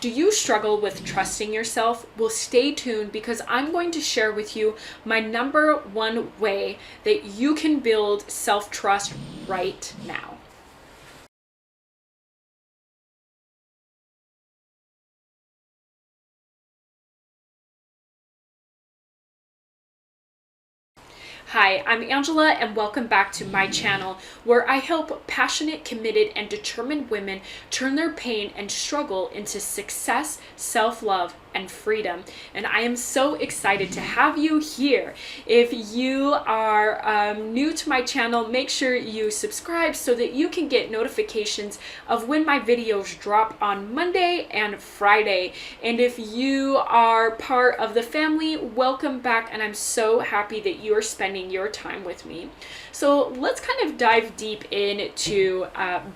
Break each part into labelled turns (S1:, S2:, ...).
S1: Do you struggle with trusting yourself? Well, stay tuned because I'm going to share with you my number one way that you can build self-trust right now. Hi, I'm Angela and welcome back to my channel where I help passionate, committed, and determined women turn their pain and struggle into success, self-love, and freedom. And I am so excited to have you here. If you are new to my channel, make sure you subscribe so that you can get notifications of when my videos drop on Monday and Friday. And if you are part of the family, welcome back, and I'm so happy that you are spending your time with me. So let's kind of dive deep into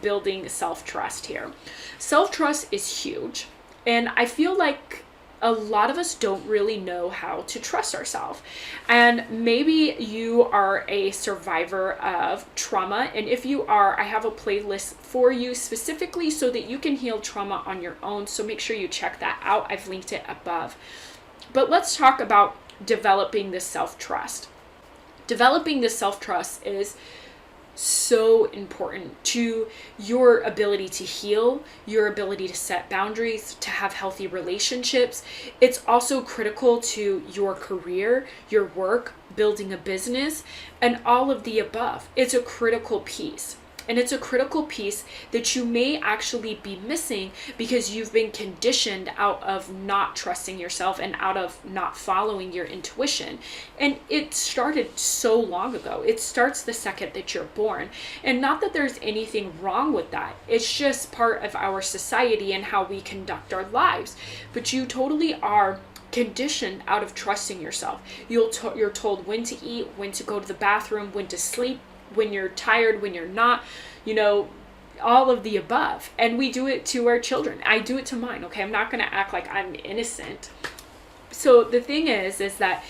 S1: building self-trust here. Self-trust is huge, and I feel like a lot of us don't really know how to trust ourselves. And maybe you are a survivor of trauma. And if you are, I have a playlist for you specifically so that you can heal trauma on your own. So make sure you check that out. I've linked it above. But let's talk about developing this self-trust. Developing this self-trust is so important to your ability to heal, your ability to set boundaries, to have healthy relationships. It's also critical to your career, your work, building a business, and all of the above. It's a critical piece. And it's a critical piece that you may actually be missing because you've been conditioned out of not trusting yourself and out of not following your intuition. And it started so long ago. It starts the second that you're born. And not that there's anything wrong with that. It's just part of our society and how we conduct our lives. But you totally are conditioned out of trusting yourself. You're told when to eat, when to go to the bathroom, when to sleep, when you're tired, when you're not, all of the above. And we do it to our children. I do it to mine, okay? I'm not going to act like I'm innocent. So the thing is that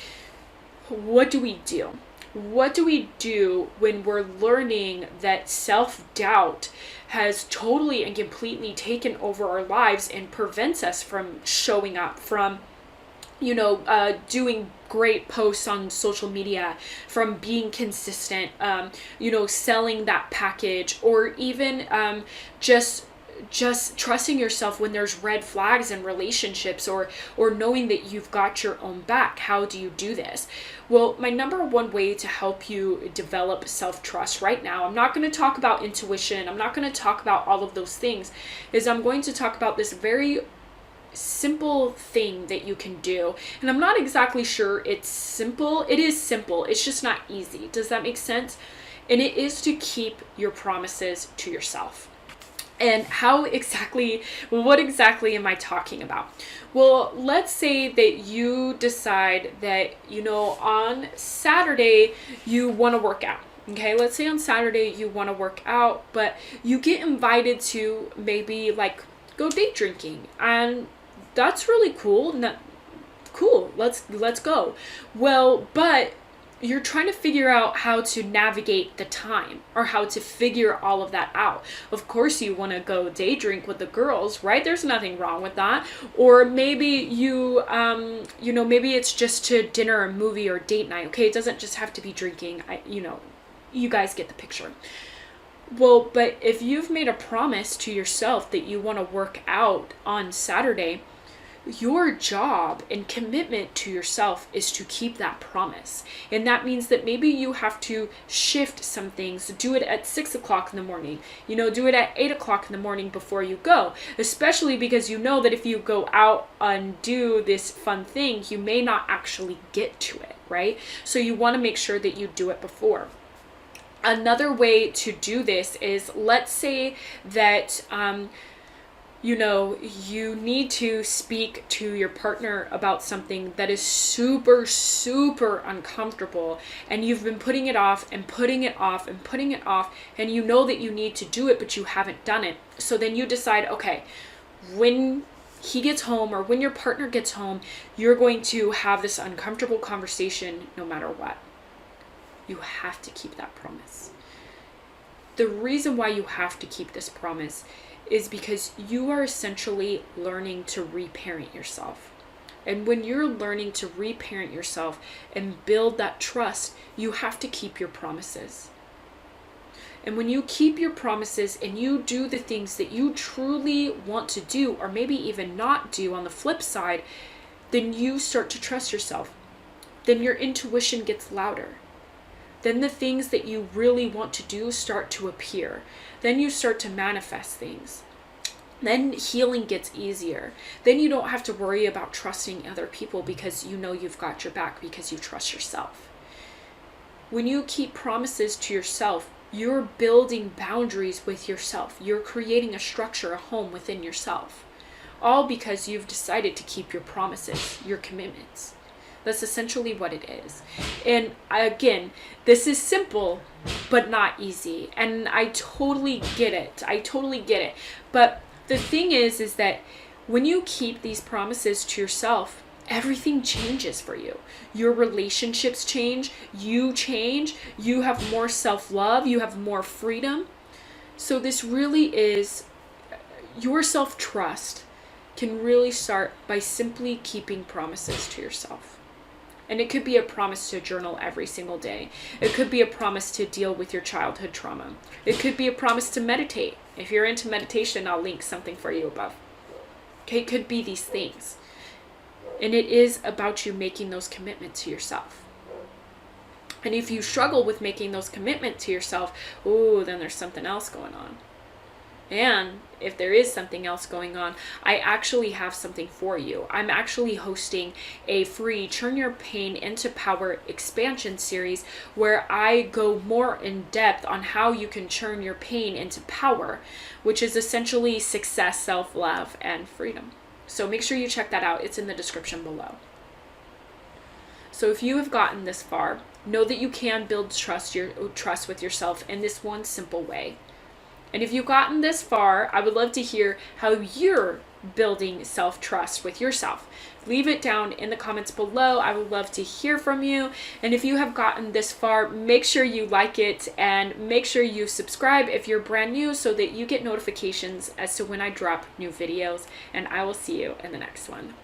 S1: what do we do? What do we do when we're learning that self-doubt has totally and completely taken over our lives and prevents us from showing up, from doing great posts on social media, from being consistent, selling that package, or even just trusting yourself when there's red flags in relationships, or knowing that you've got your own back? How do you do this? Well, my number one way to help you develop self-trust right now, I'm not going to talk about intuition, I'm not going to talk about all of those things, is I'm going to talk about this very simple thing that you can do. And I'm not exactly sure it's simple. It is simple. It's just not easy. Does that make sense? And it is to keep your promises to yourself. And what exactly am I talking about? Well, let's say that you decide that, on Saturday you want to work out. Okay, let's say on Saturday you want to work out, but you get invited to maybe go date drinking, and that's really cool. Cool, let's go. Well, but you're trying to figure out how to navigate the time, or how to figure all of that out. Of course you want to go day drink with the girls, right? There's nothing wrong with that. Or maybe you maybe it's just to dinner or movie or date night. Okay, it doesn't just have to be drinking. You guys get the picture. Well, but if you've made a promise to yourself that you want to work out on Saturday, your job and commitment to yourself is to keep that promise. And that means that maybe you have to shift some things, do it at 6 o'clock in the morning, do it at 8 o'clock in the morning before you go, especially because you know that if you go out and do this fun thing, you may not actually get to it, right? So you want to make sure that you do it before. Another way to do this is, let's say that you need to speak to your partner about something that is super, super uncomfortable, and you've been putting it off and putting it off and putting it off, and you know that you need to do it, but you haven't done it. So then you decide, okay, when he gets home, or when your partner gets home, you're going to have this uncomfortable conversation no matter what. You have to keep that promise. The reason why you have to keep this promise is because you are essentially learning to reparent yourself. And when you're learning to reparent yourself and build that trust, you have to keep your promises. And when you keep your promises and you do the things that you truly want to do, or maybe even not do on the flip side, then you start to trust yourself. Then your intuition gets louder. Then the things that you really want to do start to appear. Then you start to manifest things. Then healing gets easier. Then you don't have to worry about trusting other people because you know you've got your back because you trust yourself. When you keep promises to yourself, you're building boundaries with yourself. You're creating a structure, a home within yourself. All because you've decided to keep your promises, your commitments. That's essentially what it is. And again, this is simple, but not easy. And I totally get it. But the thing is that when you keep these promises to yourself, everything changes for you. Your relationships change, you have more self-love, you have more freedom. So this really is, your self-trust can really start by simply keeping promises to yourself. And it could be a promise to journal every single day. It could be a promise to deal with your childhood trauma. It could be a promise to meditate. If you're into meditation, I'll link something for you above. Okay, it could be these things. And it is about you making those commitments to yourself. And if you struggle with making those commitments to yourself, then there's something else going on. And if there is something else going on, I actually have something for you. I'm actually hosting a free Turn Your Pain into Power expansion series where I go more in depth on how you can turn your pain into power, which is essentially success, self-love, and freedom. So make sure you check that out. It's in the description below. So if you have gotten this far, know that you can build trust with yourself in this one simple way. And if you've gotten this far, I would love to hear how you're building self-trust with yourself. Leave it down in the comments below. I would love to hear from you. And if you have gotten this far, make sure you like it and make sure you subscribe if you're brand new so that you get notifications as to when I drop new videos. And I will see you in the next one.